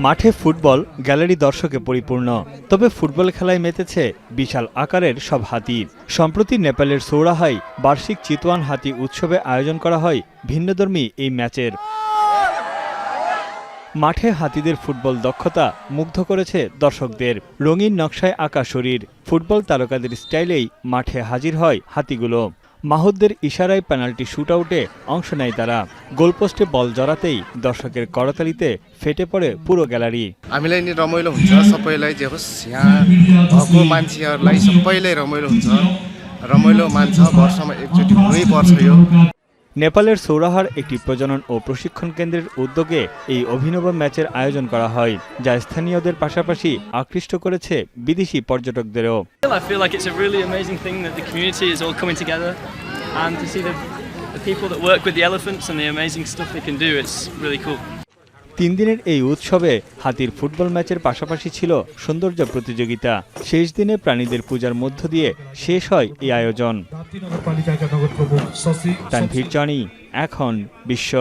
মাঠে football gallery দর্শকে পরিপূর্ণ, তবে ফুটবল খেলায় মেতেছে বিশাল আকারের সব হাতি। সম্প্রতি নেপালের সৌরাহায় বার্ষিক চিতওয়ান হাতি উৎসবে আয়োজন করা হয় ভিন্নধর্মী এই ম্যাচের। মাঠে হাতিদের ফুটবল দক্ষতা মুগ্ধ করেছে দর্শকদের। রঙিন নকশায় আঁকা শরীর, ফুটবল তারকাদের স্টাইলেই মাঠে হাজির হয় হাতিগুলো। মাহুদের ইশারায় পেনাল্টি শুটআউটে অংশ নেয় তারা। গোলপোস্টে বল জড়াতেই দর্শকের করতালিতে ফেটে পড়ে পুরো গ্যালারি। हामीलाई नि रमाइलो हुन्छ, सबैलाई जे होस् यहाँ भएको मान्छेहरूलाई सबैलाई रमाइलो हुन्छ, रमाइलो मान्छ। वर्षमा एकचोटि हुनै पर्छ यो। নেপালের সৌরাহার একটি প্রজনন ও প্রশিক্ষণ কেন্দ্রের উদ্যোগে এই অভিনব ম্যাচের আয়োজন করা হয়, যা স্থানীয়দের পাশাপাশি আকৃষ্ট করেছে বিদেশি পর্যটকদেরও। I feel like it's a really amazing thing that the community is all coming together and to see the people that work with the elephants and the amazing stuff they can do. It's really cool. 3 দিনের এই উৎসবে হাতির football ম্যাচের পাশাপাশি ছিল সৌন্দর্য প্রতিযোগিতা। শেষ দিনে প্রাণীদের পূজার মধ্য দিয়ে শেষ হয় এই আয়োজন। তানভীর জনি, এখন বিশ্ব।